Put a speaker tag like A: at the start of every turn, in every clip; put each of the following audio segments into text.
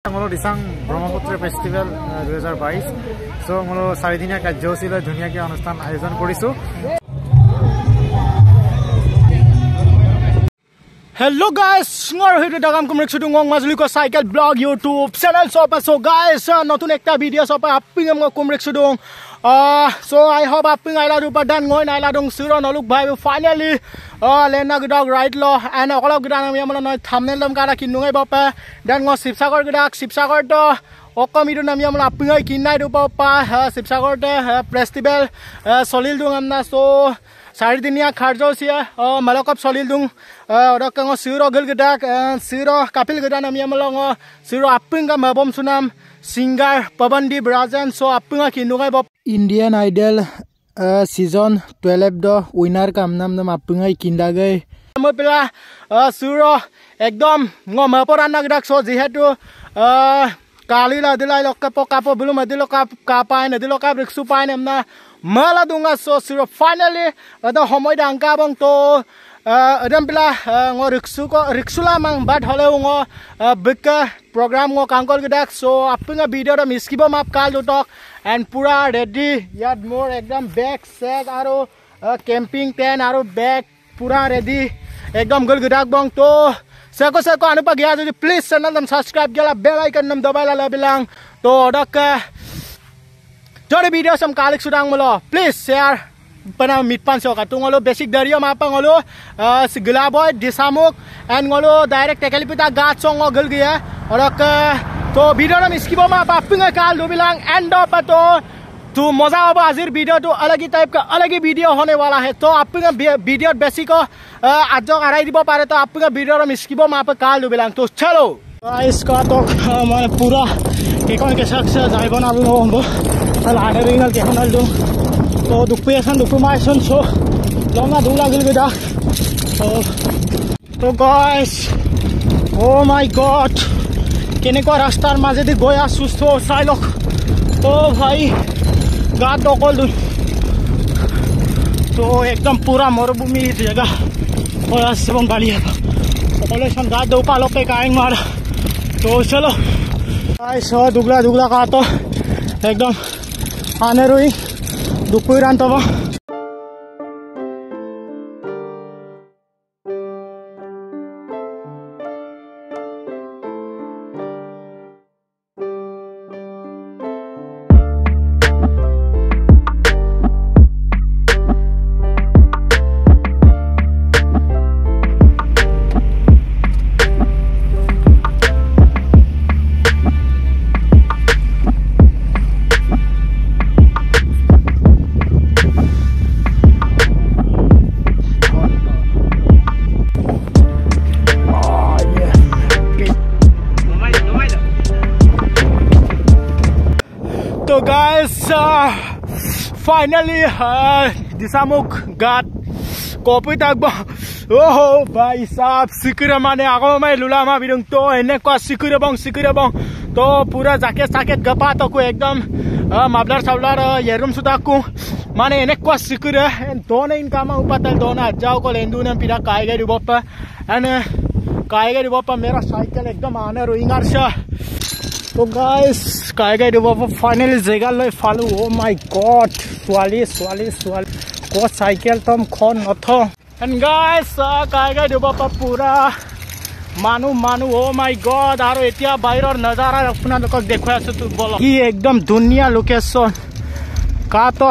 A: Disang Brahmaputra festival 2022 so মলো 4 দিনীয়া কাৰ্যসূচীলৈ ধুনীয়াকৈ অনুষ্ঠান আয়োজন কৰিছো।
B: Hello guys, ngor hidu dagam kumrik sudung ngong mazuli ko cycle blog YouTube channel so guys notun ekta video so apping ngong kumrik sudung so I hope apping aila du padan ngoi naila dong suro noluk bhai finally lena gudog right lo and okolo gudan ami amlo noi thumbnail dam kara kinungai bapa dan ngo Sibsagar gudak Sibsagar to okomidu nami amlo apping ai kinai du bapa Sibsagar te festival solil dung amna so 4 দিনীয়া কাৰ্যসূচী মালকপ চলিল দুং অৰকং সিৰো গল গডাক সিৰো কাপিল গডান আমি আমলং সিৰো আপিংগা মাবম সুনাম singer Pawandeep রাজন so আপিংগা কিনুগাই bob Indian idol সিজন 12 দ winner কাম নাম নাম আপিংগাই কিন্দাগৈ মপলা সিৰো একদম মপরান গডাক সো যেহেতু কালিলা দিলাই লকাপ কাপ বুলু মদিল কাপ পাই নদিল কাপ রিক্সু পাই নামনা Mala dunga so siro finally ada homoy dangka bang to adam pila ngo riksula mang bad hole ngo beka program ngo kangkol gedak so apinga video da miskibo map kal dotok and pura ready yad more ekdam bag set aro camping tent aro bag pura ready ekdam gol gedak bang to seko anu pa gya jodi please channel dam subscribe gela bell icon nam dabai la bilang to odak Jodi video sam kalik sudang molo please share pana mitpan so ka tungolo basic dario mapa ngolo sigla boy disamuk and ngolo direct tekalipita gat song gol gya orak to video na miskibo mapa pinga kal do bilang end up to moza hobo azir video to alagi type ka alagi video hone wala hai to apinga video basic ko ajok arai dibo pare to apinga video na miskibo mapa kal do bilang to chalo guys ka to mane pura ekon ke saksa jaibo na lo hombo Ada ringal ke honal dong, to dukumasan so, longa dula gil beda, to guys, oh my god, kene ko rastar maje di goya susto sailok, oh bhai, gad dokol dun, to ekdam pura morubumi jaga, oya sebong gali apa, population gad do palok pe kaing mar, to chalo, guys, so dugla ka to, ekdam Anerui dukuiran toba So guys, finally disamuk gat kopi tagba oh bhai sahab sikira mane ago mai lula ma bidung to ene ko sikira bang to pura jaket gapa to ko ekdam mablar savlar yerum sudaku mane ene ko sikira dona inkama upatal dona jao ko lendu na pira kaiga diboppa ane kaiga diboppa mera cycle ekdam ane roingar sha So guys, kaiga dibo finally jega loi falu oh my god swali ko cycle tom khon notho and guys kaiga dibo pura manu oh my god aro etia bairor nazara apna lokak dekhoi asu tu bolo ki ekdam dunia location ka to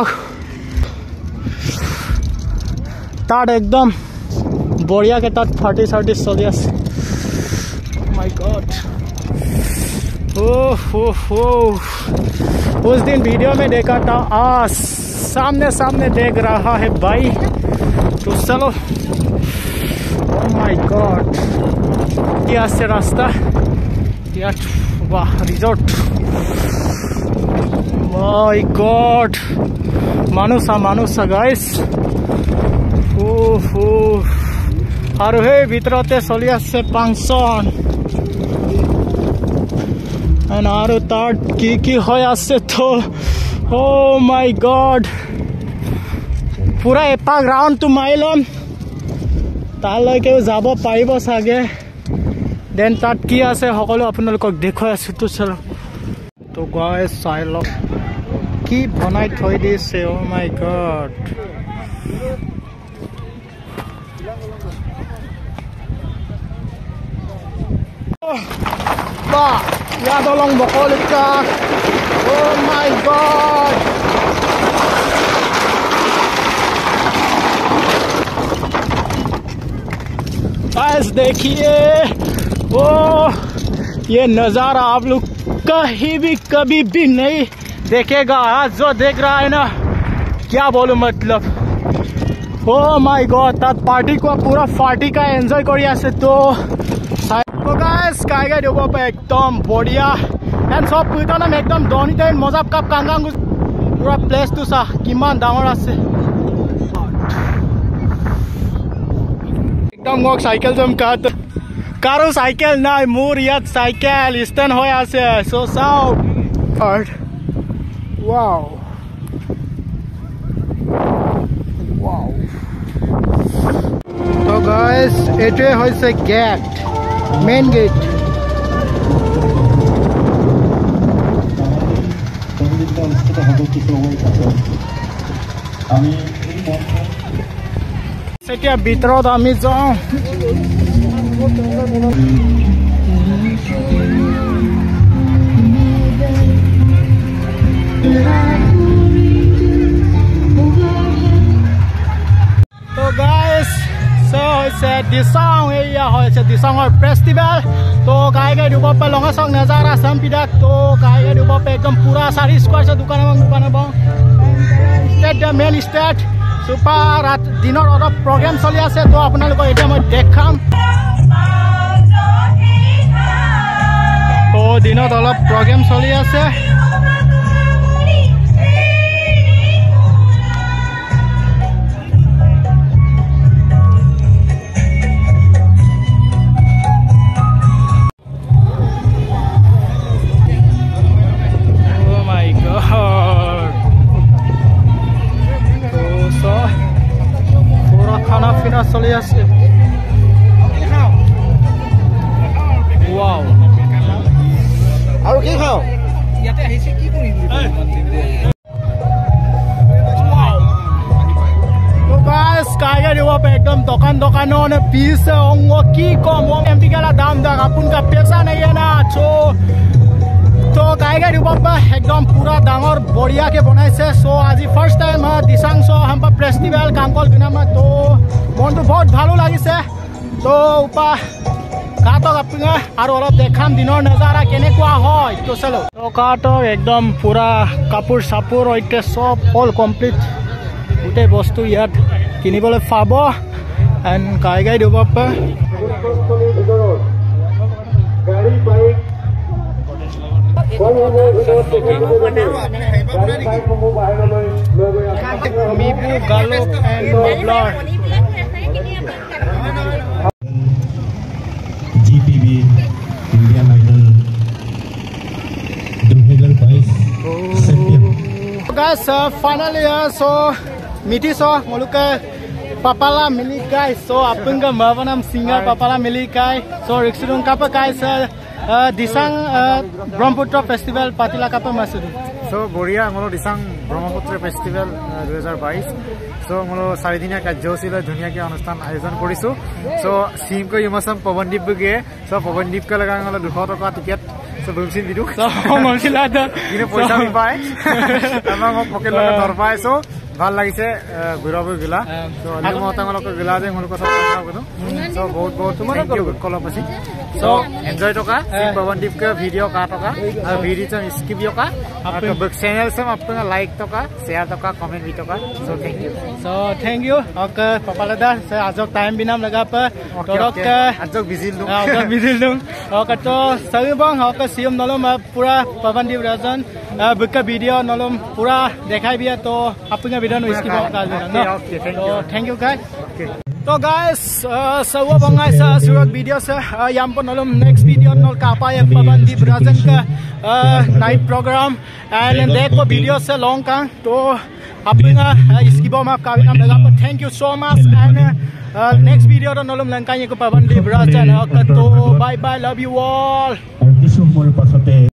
B: tar ekdam boria ke tar 30 choli ase oh my god उस दिन video में देखा था सामने देख रहा है भाई तो चलो oh my god क्या से रास्ता क्या वाह रिजॉर्ट my god मानुसा गाइस और हे ভিতৰতে চলি আছে function And aro tar ki hoy ase to oh my god pura epa ground to mailon talai ke jabo paibo sage দেন তাত কি আছে সকলো আপোনালোকক দেখুৱাই আছো তো চলো তো গাইস চাই লওক কি বনাই থৈ দিছে ও মাই god Bah, ya tolong bokol ka. Oh my god. Guys देखिए वो ये नज़ारा आप लोग कभी भी नहीं देखेगा आज जो देख रहा है ना क्या बोलूं मतलब oh my god तात पार्टी को पूरा पार्टी का एंजॉय करी आसे तो guys kaiga dobo pa ekdom bodia and sob puitana ekdom doniten mojab kap kangang pura place tu sa kiman dangor ase ekdom ngok cycle jam kat karo cycle nai mur yat cycle stand hoy ase so sound hard wow so guys ete hoise gate main gate সেটা ভিতৰত আমি যাওঁ তো guys so hoise disang area hoise disangor festival to kaiga duba pa longa song nazara sampidak to kaiga duba pa ekdom pura 4 square sa dukan abang state the main state super rat dinor ora program chali ase to apnalok eta moi dekham to dinot olop program chali ase চলি আছে wow আৰু কি খাও ইয়াতে আহিছে কি কৰিবি তো গাইস কাইগা দিব একদম দোকান পিস অঙ্গ কি কম এমপি গলা দাম দা আপুন কা पैसा नहीं है ना तो काइगा दुबा एकदम पूरा डांगर बढ़िया के बनाइसे सो आज फर्स्ट टाइम दिसांग सो हम फेस्टिवल कांकल बिनामा तो मन तो बहुत भालो लागिसे तो उपा काटक आपना और अलप देखाम दिनर नजारा केनेकुआ होय तो चलो तो काटक एकदम पूरा कापुर सापुर ओइते सब ऑल कंप्लीट उते बस्तु यात किनिबले पाबो एंड काइगा दुबा गाड़ी bike Mibu Galop and Moblar
C: GPB Indian Idol Dumhegar Prize
B: guys finally so miti so moluke papala mili guys so apunga mavanam singer papala mili kai so rixidung kapa guys disang Brahmaputra festival patila kapa masudu
A: so boria ngolo disang Brahmaputra festival 2022 so ngolo 4 dinia kajjosila dunia ke anustan ayojon korisu so sim ko yumasam pavandip ge so pavandip ka laga ngolo 200 taka ticket so bumsin bidu
B: so mamsila da
A: ine paisa mi pai amang pocket la dor pai so ভাল লাগিছে গুৰাবো গিলা তো আমি মতাংলক গিলা যে মোৰ কথা কলো সো বহুত বহুত থ্যাংক ইউ কলপছি সো এনজয় টকা পৱনদীপ কা ভিডিও কা টকা আৰু ভিডিও চ স্কিপ yoka आपका बुक चैनल से आपका लाइक टका शेयर टका कमेंट भी टका सो
B: थैंक यू ओके पपालदा से आजक टाइम बिनाम लगा पर तोरक
A: आजक बिजिल
B: दु ओके तो सभी बंग ओके सीएम नलम पूरा पवनदीप राजन बुक का वीडियो नलम पूरा देखाई बिया तो आपका वीडियो नो स्किप कर देना no thank you guys So guys, sewa bangai surat video yang pun dalam next video nol kapai paban di Brazil ke night program and देखो video से long kan तो अपना इसकी बात माफ करें हम लोग thank you so much and next video तो नलम लंकाई को पाबंदी Brazil तो bye bye love you all.